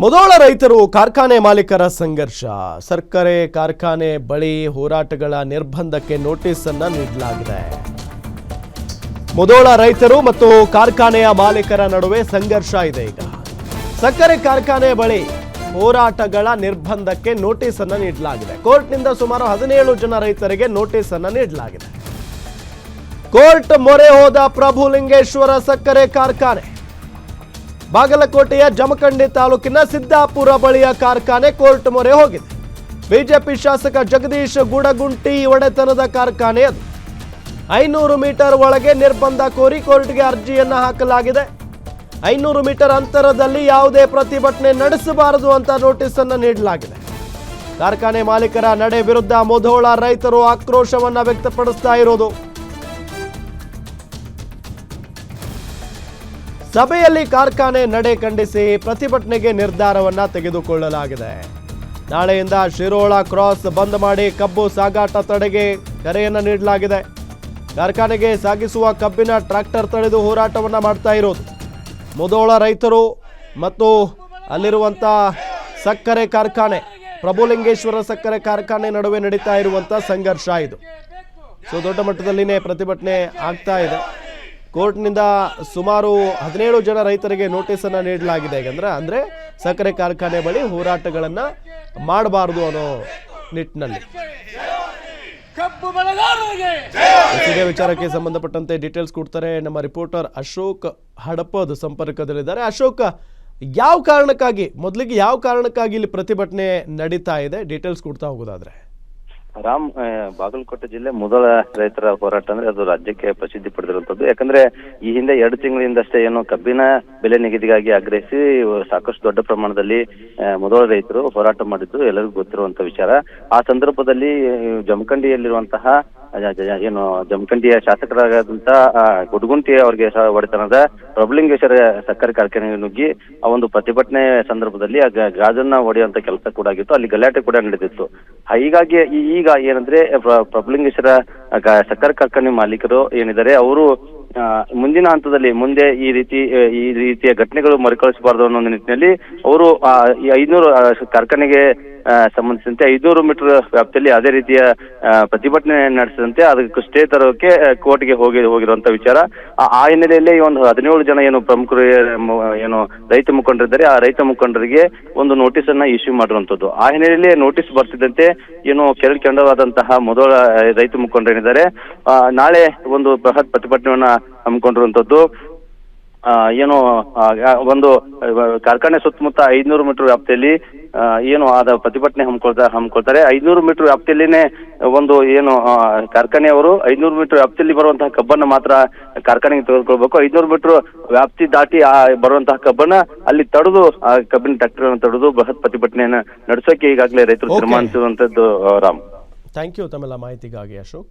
ಮುಧೋಳ ರೈತರು ಕಾರ್ಖಾನೆ ಮಾಲೀಕರ ಸಂಘರ್ಷ. ಸಕ್ಕರೆ ಕಾರ್ಖಾನೆ ಬಳಿ ಹೋರಾಟಗಳ ನಿರ್ಬಂಧಕ್ಕೆ ನೋಟಿಸ್ ಅನ್ನು ನೀಡಲಾಗಿದೆ. ಮುಧೋಳ ರೈತರು ಮತ್ತು ಕಾರ್ಖಾನೆಯ ಮಾಲೀಕರ ನಡುವೆ ಸಂಘರ್ಷ ಇದೆ. ಈಗ ಸಕ್ಕರೆ ಕಾರ್ಖಾನೆ ಬಳಿ ಹೋರಾಟಗಳ ನಿರ್ಬಂಧಕ್ಕೆ ನೋಟಿಸ್ ಅನ್ನು ನೀಡಲಾಗಿದೆ. ಕೋರ್ಟ್ನಿಂದ ಸುಮಾರು 17 ಜನ ರೈತರಿಗೆ ನೋಟಿಸ್ ಅನ್ನು ನೀಡಲಾಗಿದೆ. ಕೋರ್ಟ್ ಮೊರೆ ಹೋದ ಪ್ರಭುಲಿಂಗೇಶ್ವರ ಸಕ್ಕರೆ ಕಾರ್ಖಾನೆ. ಬಾಗಲಕೋಟೆಯ ಜಮಖಂಡಿ ತಾಲೂಕಿನ ಸಿದ್ದಾಪುರ ಬಳಿಯ ಕಾರ್ಖಾನೆ ಕೋರ್ಟ್ ಮೊರೆ ಹೋಗಿದೆ. ಬಿಜೆಪಿ ಶಾಸಕ ಜಗದೀಶ್ ಗುಡಗುಂಟಿ ಒಡೆತನದ ಕಾರ್ಖಾನೆ ಅದು. 500 ಮೀಟರ್ ಒಳಗೆ ನಿರ್ಬಂಧ ಕೋರಿ ಕೋರ್ಟ್ಗೆ ಅರ್ಜಿಯನ್ನ ಹಾಕಲಾಗಿದೆ. 500 ಮೀಟರ್ ಅಂತರದಲ್ಲಿ ಯಾವುದೇ ಪ್ರತಿಭಟನೆ ನಡೆಸಬಾರದು ಅಂತ ನೋಟಿಸ್ ಅನ್ನು ನೀಡಲಾಗಿದೆ. ಕಾರ್ಖಾನೆ ಮಾಲೀಕರ ನಡೆ ವಿರುದ್ಧ ಮುಧೋಳ ರೈತರು ಆಕ್ರೋಶವನ್ನ ವ್ಯಕ್ತಪಡಿಸ್ತಾ ಇರೋದು. ಸಭೆಯಲ್ಲಿ ಕಾರ್ಖಾನೆ ನಡೆ ಖಂಡಿಸಿ ಪ್ರತಿಭಟನೆಗೆ ನಿರ್ಧಾರವನ್ನ ತೆಗೆದುಕೊಳ್ಳಲಾಗಿದೆ. ನಾಳೆಯಿಂದ ಶಿರೋಳ ಕ್ರಾಸ್ ಬಂದ್ ಮಾಡಿ ಕಬ್ಬು ಸಾಗಾಟ ತಡೆಗೆ ಕರೆಯನ್ನ ನೀಡಲಾಗಿದೆ. ಕಾರ್ಖಾನೆಗೆ ಸಾಗಿಸುವ ಕಬ್ಬಿನ ಟ್ರ್ಯಾಕ್ಟರ್ ತಡೆದು ಹೋರಾಟವನ್ನ ಮಾಡ್ತಾ ಇರೋದು ಮುಧೋಳ ರೈತರು ಮತ್ತು ಅಲ್ಲಿರುವಂತ ಸಕ್ಕರೆ ಕಾರ್ಖಾನೆ ಪ್ರಭುಲಿಂಗೇಶ್ವರ ಸಕ್ಕರೆ ಕಾರ್ಖಾನೆ ನಡುವೆ ನಡೀತಾ ಇರುವಂತ ಸಂಘರ್ಷ ಇದು. ದೊಡ್ಡ ಮಟ್ಟದಲ್ಲಿನೇ ಪ್ರತಿಭಟನೆ ಆಗ್ತಾ ಇದೆ. ಕೋರ್ಟ್ನಿಂದ ಸುಮಾರು 17 ಜನ ರೈತರಿಗೆ ನೋಟಿಸ್ ಅನ್ನ ನೀಡಲಾಗಿದೆ. ಅಂದ್ರೆ ಸಕ್ಕರೆ ಕಾರ್ಖಾನೆ ಬಳಿ ಹೋರಾಟಗಳನ್ನ ಮಾಡಬಾರದು ಅನ್ನೋ ನಿಟ್ಟಿನಲ್ಲಿ. ಇದೇ ವಿಚಾರಕ್ಕೆ ಸಂಬಂಧಪಟ್ಟಂತೆ ಡೀಟೇಲ್ಸ್ ಕೊಡ್ತಾರೆ ನಮ್ಮ ರಿಪೋರ್ಟರ್ ಅಶೋಕ್ ಹಡಪದ್ ಸಂಪರ್ಕದಲ್ಲಿದ್ದಾರೆ. ಅಶೋಕ್, ಮೊದಲಿಗೆ ಯಾವ ಕಾರಣಕ್ಕಾಗಿ ಇಲ್ಲಿ ಪ್ರತಿಭಟನೆ ನಡೀತಾ ಇದೆ, ಡೀಟೇಲ್ಸ್ ಕೊಡ್ತಾ ಹೋಗೋದಾದ್ರೆ? ರಾಮ್, ಬಾಗಲಕೋಟೆ ಜಿಲ್ಲೆ ಮೊದಲ ರೈತರ ಹೋರಾಟ ಅಂದ್ರೆ ಅದು ರಾಜ್ಯಕ್ಕೆ ಪ್ರಸಿದ್ಧಿ ಪಡೆದಿರುವಂತದ್ದು. ಯಾಕಂದ್ರೆ ಈ ಹಿಂದೆ 2 ತಿಂಗಳಿಂದಷ್ಟೇ ಏನು ಕಬ್ಬಿನ ಬೆಲೆ ನಿಗದಿಗಾಗಿ ಆಗ್ರಹಿಸಿ ಸಾಕಷ್ಟು ದೊಡ್ಡ ಪ್ರಮಾಣದಲ್ಲಿ ಮೊದಲ ರೈತರು ಹೋರಾಟ ಮಾಡಿದ್ದು ಎಲ್ಲರಿಗೂ ಗೊತ್ತಿರುವಂತ ವಿಚಾರ. ಆ ಸಂದರ್ಭದಲ್ಲಿ ಜಮಖಂಡಿಯಲ್ಲಿರುವಂತಹ ಏನು ಜಮಖಂಡಿಯ ಶಾಸಕರಾದಂತ ಗುಡಗುಂಟಿ ಅವರಿಗೆ ಒಡೆತನದ ಪ್ರಭುಲಿಂಗೇಶ್ವರ ಸಕ್ಕರೆ ಕಾರ್ಖಾನೆ ನುಗ್ಗಿ ಆ ಒಂದು ಪ್ರತಿಭಟನೆ ಸಂದರ್ಭದಲ್ಲಿ ಗಾಜನ್ನ ಹೊಡೆಯುವಂತ ಕೆಲಸ ಕೂಡ ಆಗಿತ್ತು. ಅಲ್ಲಿ ಗಲಾಟೆ ಕೂಡ ನಡೆದಿತ್ತು. ಹೀಗಾಗಿ ಈಗ ಏನಂದ್ರೆ ಪ್ರಭುಲಿಂಗೇಶ್ವರ ಸಕ್ಕರೆ ಕಾರ್ಖಾನೆ ಮಾಲೀಕರು ಏನಿದ್ದಾರೆ ಅವರು ಮುಂದಿನ ಹಂತದಲ್ಲಿ ಮುಂದೆ ಈ ರೀತಿಯ ಘಟನೆಗಳು ಮರುಕಳಿಸಬಾರದು ಅನ್ನೋ ನಿಟ್ಟಿನಲ್ಲಿ ಅವರು ಈ 500 ಕಾರ್ಖಾನೆಗೆ ಸಂಬಂಧಿಸಿದಂತೆ 500 ಮೀಟರ್ ವ್ಯಾಪ್ತಿಯಲ್ಲಿ ಅದೇ ರೀತಿಯ ಪ್ರತಿಭಟನೆ ನಡೆಸಿದಂತೆ ಅದಕ್ಕೆ ಸ್ಟೇ ತರೋಕೆ ಕೋರ್ಟ್ಗೆ ಹೋಗಿರುವಂತ ವಿಚಾರ. ಆ ಹಿನ್ನೆಲೆಯಲ್ಲಿ ಒಂದು 17 ಜನ ಏನು ಪ್ರಮುಖರು ಏನು ರೈತ ಮುಖಂಡರಿದ್ದಾರೆ, ಆ ರೈತ ಮುಖಂಡರಿಗೆ ಒಂದು ನೋಟಿಸ್ ಅನ್ನ ಇಶ್ಯೂ ಮಾಡಿರುವಂತದ್ದು. ಆ ಹಿನ್ನೆಲೆಯಲ್ಲಿ ನೋಟಿಸ್ ಬರ್ತಿದ್ದಂತೆ ಏನು ಕೆಂಡವಾದಂತಹ ಮೊದಲ ರೈತ ಮುಖಂಡರೇನಿದ್ದಾರೆ ನಾಳೆ ಒಂದು ಬೃಹತ್ ಪ್ರತಿಭಟನೆಯನ್ನ ಹಮ್ಮಿಕೊಂಡಿರುವಂತದ್ದು. ಏನು ಒಂದು ಕಾರ್ಖಾನೆ ಸುತ್ತಮುತ್ತ 500 ಮೀಟರ್ ವ್ಯಾಪ್ತಿಯಲ್ಲಿ ಏನು ಆದ ಪ್ರತಿಭಟನೆ ಹಮ್ಮಿಕೊಳ್ತಾರೆ. 500 ಮೀಟರ್ ವ್ಯಾಪ್ತಿಯಲ್ಲಿನೇ ಒಂದು ಏನು ಕಾರ್ಖಾನೆಯವರು 500 ಮೀಟರ್ ವ್ಯಾಪ್ತಿಯಲ್ಲಿ ಬರುವಂತಹ ಕಬ್ಬನ್ನ ಮಾತ್ರ ಕಾರ್ಖಾನೆಗೆ ತೆಗೆದುಕೊಳ್ಬೇಕು. 500 ಮೀಟರ್ ವ್ಯಾಪ್ತಿ ದಾಟಿ ಬರುವಂತಹ ಕಬ್ಬನ್ನ ಅಲ್ಲಿ ತಡೆದು ಆ ಕಬ್ಬಿನ ಟ್ರ್ಯಾಕ್ಟರ್ ಅನ್ನು ತಡೆದು ಬೃಹತ್ ಪ್ರತಿಭಟನೆಯನ್ನ ನಡೆಸೋಕೆ ಈಗಾಗಲೇ ರೈತರು ತೀರ್ಮಾನಿಸಿರುವಂತದ್ದು. ರಾಮ್, ಥ್ಯಾಂಕ್ ಯು ತಮ್ಮೆಲ್ಲ ಮಾಹಿತಿಗಾಗಿ ಅಶೋಕ್.